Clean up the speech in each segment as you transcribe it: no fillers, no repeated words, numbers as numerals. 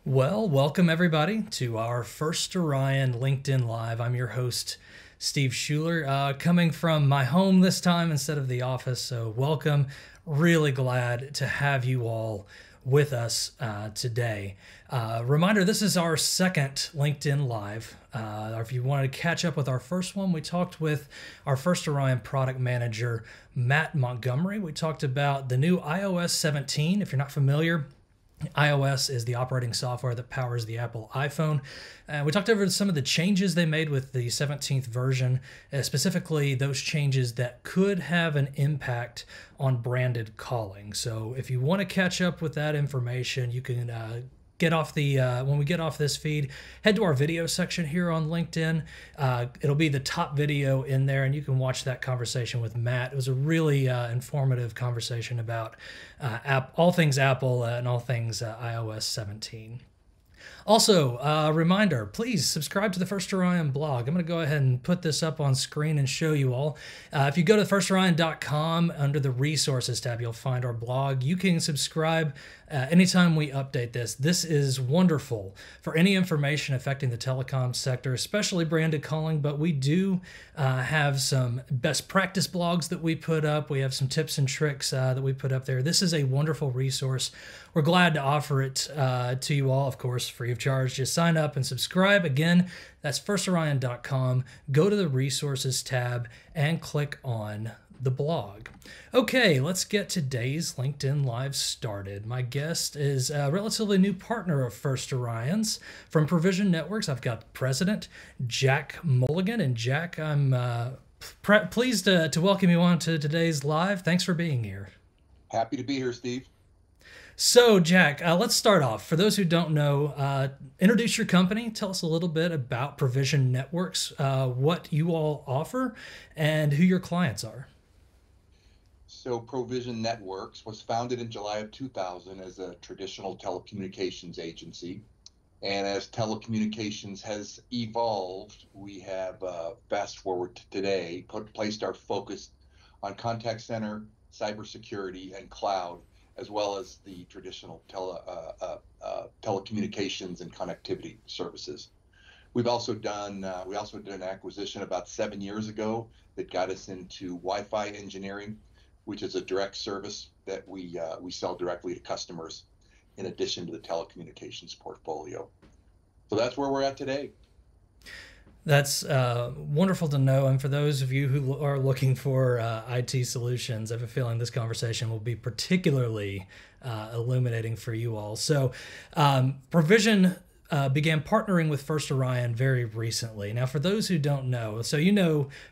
Well, welcome everybody to our first Orion LinkedIn Live. I'm your host, Steve Schuler, coming from my home this time instead of the office. So, welcome. Really glad to have you all with us today. Reminder, this is our second LinkedIn Live. If you wanted to catch up with our first one, we talked with our first Orion product manager, Matt Montgomery. We talked about the new iOS 17. If you're not familiar, iOS is the operating software that powers the Apple iPhone. We talked over some of the changes they made with the 17th version, specifically those changes that could have an impact on branded calling. So if you want to catch up with that information, you can get off the when we get off this feed, head to our video section here on LinkedIn. It'll be the top video in there, and you can watch that conversation with Matt. It was a really informative conversation about all things Apple and all things iOS 17. Also, reminder, please subscribe to the First Orion blog. I'm going to go ahead and put this up on screen and show you all. If you go to firstorion.com, under the resources tab, you'll find our blog. You can subscribe anytime we update this. This is wonderful for any information affecting the telecom sector, especially branded calling, but we do have some best practice blogs that we put up. We have some tips and tricks that we put up there. This is a wonderful resource. We're glad to offer it to you all, of course, free of charge. Just sign up and subscribe. Again, that's firstorion.com. Go to the resources tab and click on the blog. Okay, let's get today's LinkedIn Live started. My guest is a relatively new partner of First Orion's from Provision Networks. I've got President Jack Mulligan. And Jack, I'm pleased to welcome you on to today's live. Thanks for being here. Happy to be here, Steve. So, Jack, let's start off. For those who don't know, introduce your company. Tell us a little bit about Provision Networks, what you all offer, and who your clients are. So Provision Networks was founded in July of 2000 as a traditional telecommunications agency. And as telecommunications has evolved, we have fast forward to today, placed our focus on contact center, cybersecurity, and cloud, as well as the traditional telecommunications and connectivity services. We also did an acquisition about 7 years ago that got us into Wi-Fi engineering, which is a direct service that we sell directly to customers in addition to the telecommunications portfolio. So that's where we're at today. That's wonderful to know. And for those of you who are looking for IT solutions, I have a feeling this conversation will be particularly illuminating for you all. So Provision began partnering with First Orion very recently. Now, for those who don't know,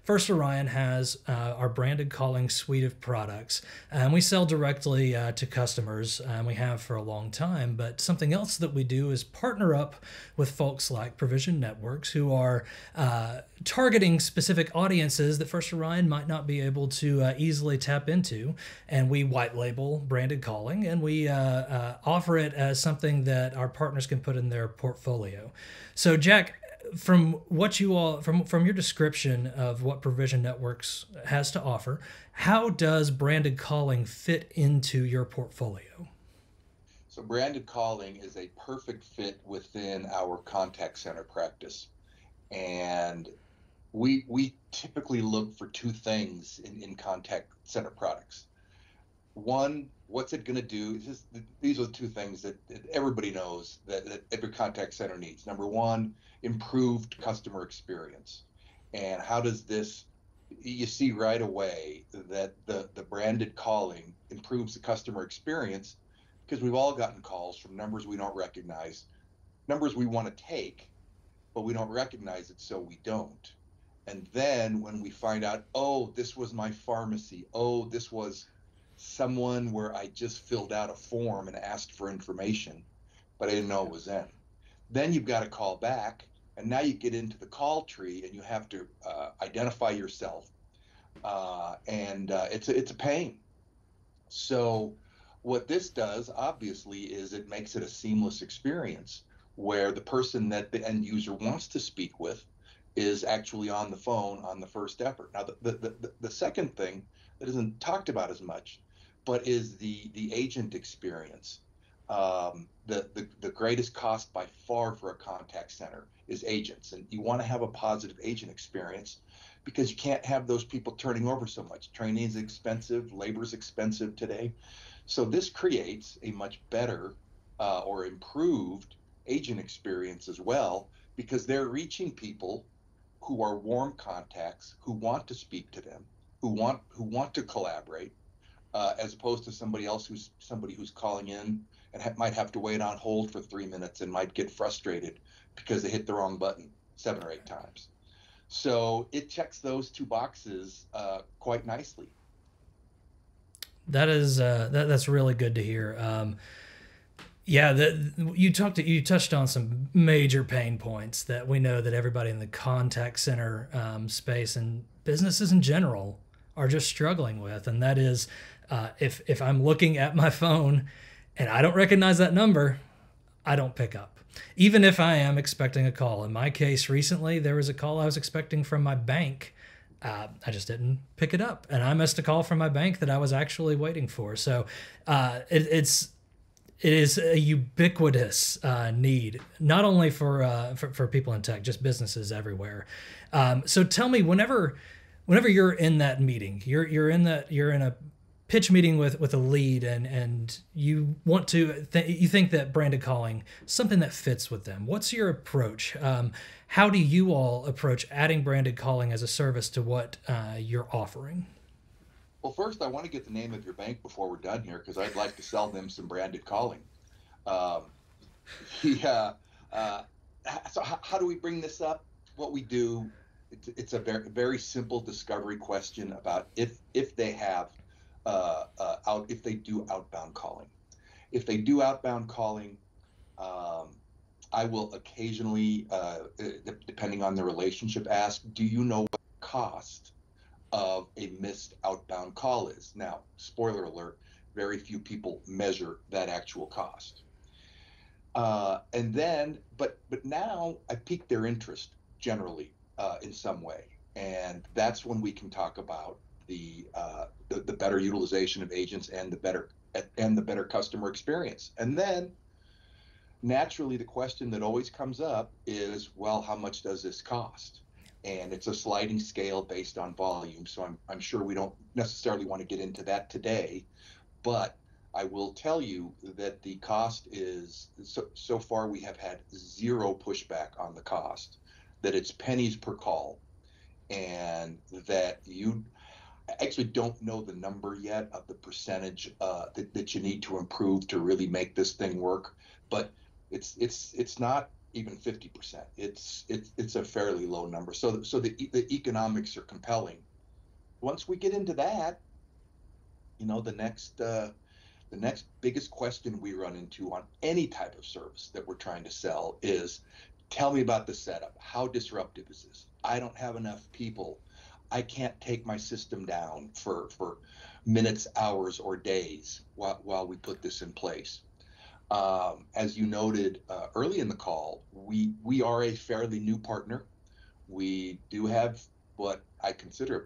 First Orion has our branded calling suite of products, and we sell directly to customers, and we have for a long time. But something else that we do is partner up with folks like Provision Networks, who are targeting specific audiences that First Orion might not be able to easily tap into. And we white label branded calling, and we offer it as something that our partners can put in their portfolio. So, Jack, from what you all from your description of what Provision Networks has to offer, how does branded calling fit into your portfolio? So branded calling is a perfect fit within our contact center practice. And we typically look for two things in contact center products. One, what's it going to do? These are the two things that everybody knows that every contact center needs. Number one, improved customer experience. And how does this, you see right away that the branded calling improves the customer experience, because we've all gotten calls from numbers we don't recognize, numbers we want to take, but we don't recognize it, so we don't. And then when we find out, oh, this was my pharmacy, oh, this was someone where I just filled out a form and asked for information, but I didn't know it was them. Then you've got to call back, and now you get into the call tree and you have to identify yourself, and it's a pain. So what this does, obviously, is it makes it a seamless experience where the person that the end user wants to speak with is actually on the phone on the first effort. Now, the second thing that isn't talked about as much, but is the agent experience. The greatest cost by far for a contact center is agents, and you want to have a positive agent experience because you can't have those people turning over so much. Training is expensive, labor is expensive today. So this creates a much better or improved agent experience as well, because they're reaching people who are warm contacts, who want to speak to them, who want to collaborate, as opposed to somebody who's calling in and might have to wait on hold for 3 minutes and might get frustrated because they hit the wrong button 7 or 8 times. So it checks those two boxes quite nicely. That is that's really good to hear. Yeah, you touched on some major pain points that we know that everybody in the contact center space and businesses in general are just struggling with, and that is if I'm looking at my phone and I don't recognize that number, I don't pick up. Even if I am expecting a call. In my case, recently there was a call I was expecting from my bank. I just didn't pick it up, and I missed a call from my bank that I was actually waiting for. So it is a ubiquitous need, not only for people in tech, just businesses everywhere. So tell me, whenever you're in that meeting, you're in a pitch meeting with a lead, and you want to you think that branded calling something that fits with them. What's your approach? How do you all approach adding branded calling as a service to what you're offering? Well, first, I want to get the name of your bank before we're done here, because I'd like to sell them some branded calling. Um, yeah. So how do we bring this up? What we do, it's a very, very simple discovery question about if they have if they do outbound calling. If they do outbound calling, I will occasionally, depending on the relationship, ask, do you know what the cost of a missed outbound call is? Now, spoiler alert, very few people measure that actual cost. And then, but now I pique their interest generally in some way, and that's when we can talk about the better utilization of agents and the better customer experience. And then naturally, the question that always comes up is, well, how much does this cost? And it's a sliding scale based on volume. So I'm sure we don't necessarily want to get into that today, but I will tell you that the cost is, so far we have had zero pushback on the cost, that it's pennies per call, and that you actually don't know the number yet of the percentage that you need to improve to really make this thing work, but it's not even 50%. It's a fairly low number. So the economics are compelling. Once we get into that, the next biggest question we run into on any type of service that we're trying to sell is, tell me about the setup. How disruptive is this? I don't have enough people. I can't take my system down for minutes, hours, or days while we put this in place. As you noted early in the call, we are a fairly new partner. We do have what I consider a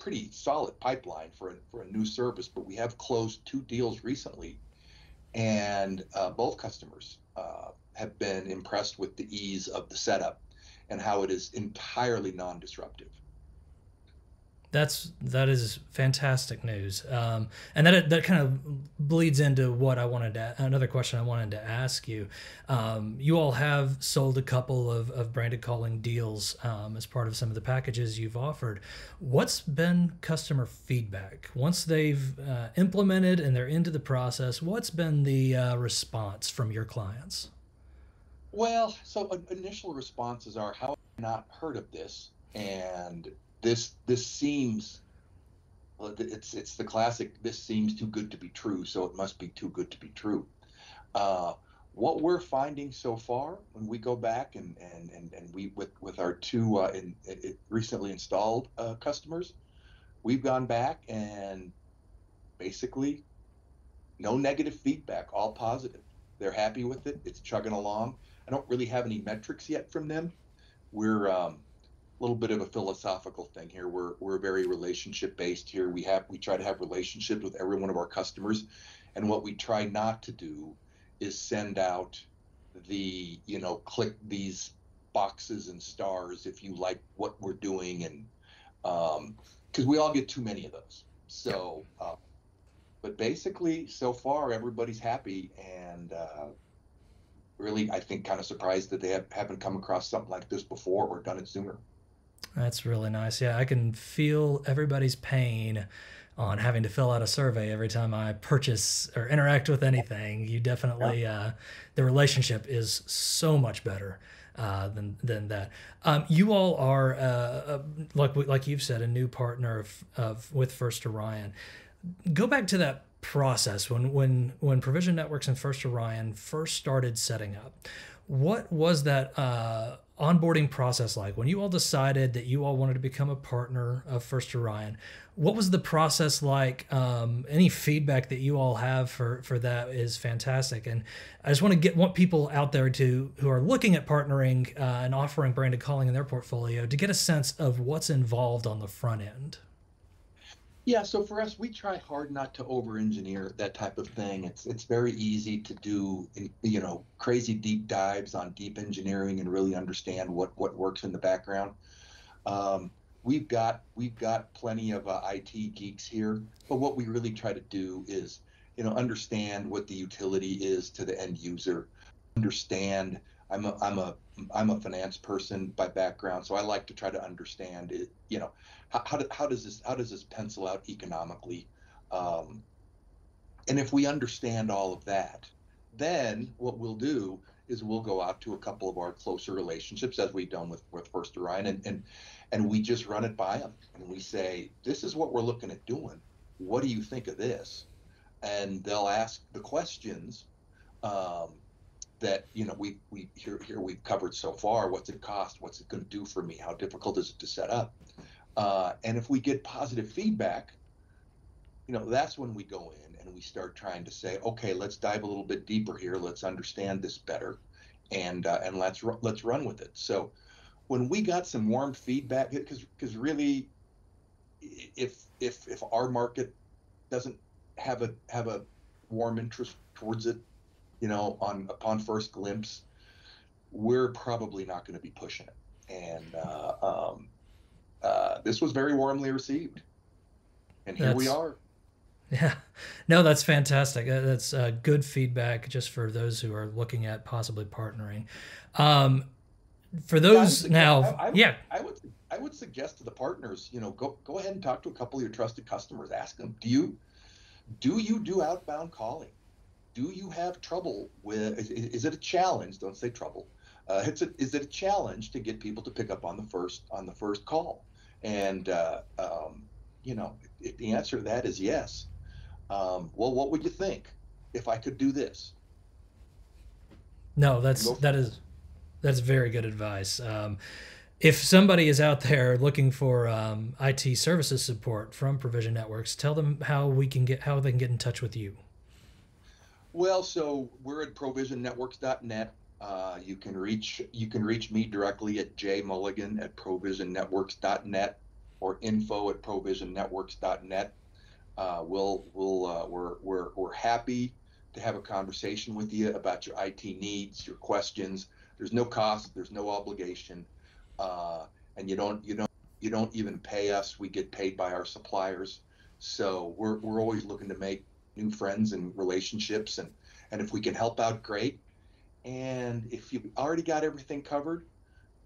pretty solid pipeline for a new service, but we have closed 2 deals recently, and both customers have been impressed with the ease of the setup and how it is entirely non-disruptive. That is fantastic news, and that kind of bleeds into what another question I wanted to ask you. You all have sold a couple of branded calling deals as part of some of the packages you've offered. What's been customer feedback once they've implemented and they're into the process? What's been the response from your clients? Well, so initial responses are, how have I not heard of this? And this seems, well, it's the classic, this seems too good to be true, so it must be too good to be true. What we're finding so far, when we go back and we with our 2 recently installed customers, we've gone back and basically no negative feedback, all positive. They're happy with it. It's chugging along. I don't really have any metrics yet from them. We're little bit of a philosophical thing here. We're very relationship based here. We try to have relationships with every one of our customers, and what we try not to do is send out the, click these boxes and stars if you like what we're doing. And because we all get too many of those. So, but basically, so far, everybody's happy. And really, I think, kind of surprised that they haven't come across something like this before or done it sooner. That's really nice. Yeah, I can feel everybody's pain on having to fill out a survey every time I purchase or interact with anything. You definitely, the relationship is so much better than that. You all are, like you've said, a new partner with First Orion. Go back to that process when Provision Networks and First Orion first started setting up. What was that onboarding process like when you all decided that you all wanted to become a partner of First Orion? What was the process like? Any feedback that you all have for that is fantastic. And I just want people out there who are looking at partnering and offering branded calling in their portfolio to get a sense of what's involved on the front end. Yeah, so for us, we try hard not to over-engineer that type of thing. It's very easy to do, crazy deep dives on deep engineering and really understand what works in the background. We've got plenty of IT geeks here, but what we really try to do is, understand what the utility is to the end user. Understand. I'm a finance person by background, so I like to try to understand it. How does this pencil out economically? And if we understand all of that, then what we'll do is we'll go out to a couple of our closer relationships, as we've done with First Orion, and we just run it by them, and we say, this is what we're looking at doing. What do you think of this? And they'll ask the questions that we've covered so far. What's it cost? What's it going to do for me? How difficult is it to set up? And if we get positive feedback, that's when we go in and we start trying to say, okay, let's dive a little bit deeper here. Let's understand this better, and let's run with it. So when we got some warm feedback, because really, if our market doesn't have a warm interest towards it, upon first glimpse, we're probably not going to be pushing it. And this was very warmly received, and here we are. Yeah, no, that's fantastic. That's good feedback just for those who are looking at possibly partnering. For those I would suggest to the partners, go ahead and talk to a couple of your trusted customers. Ask them, do you do outbound calling? Do you have trouble with? Is it a challenge? Don't say trouble. Is it a challenge to get people to pick up on the first call? And if the answer to that is yes, well, what would you think if I could do this? No, that's very good advice. If somebody is out there looking for IT services support from Provision Networks, tell them how they can get in touch with you. Well, so we're at provisionnetworks.net. You can reach me directly at jmulligan@provisionnetworks.net or info@provisionnetworks.net. We're happy to have a conversation with you about your IT needs, your questions. There's no cost, there's no obligation, and you don't even pay us. We get paid by our suppliers. So we're always looking to make new friends and relationships, and if we can help out, great. And if you already got everything covered,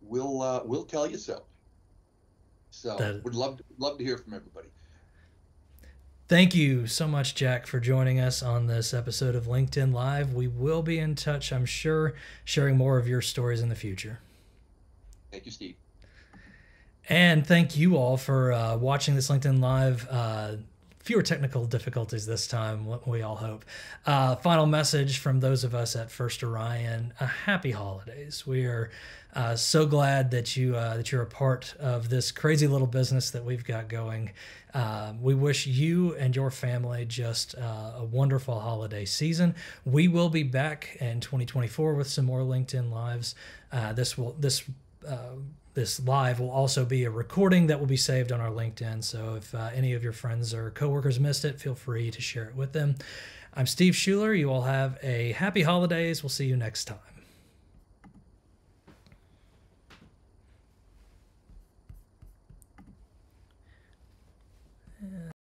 we'll tell you so. So would love to hear from everybody. Thank you so much, Jack, for joining us on this episode of LinkedIn Live. We will be in touch, I'm sure, sharing more of your stories in the future. Thank you, Steve. And thank you all for watching this LinkedIn Live. Fewer technical difficulties this time, we all hope. Final message from those of us at First Orion: happy holidays. We are so glad that you're a part of this crazy little business that we've got going. We wish you and your family just a wonderful holiday season. We will be back in 2024 with some more LinkedIn Lives. This live will also be a recording that will be saved on our LinkedIn. So if any of your friends or coworkers missed it, feel free to share it with them. I'm Steve Schuler. You all have a happy holidays. We'll see you next time.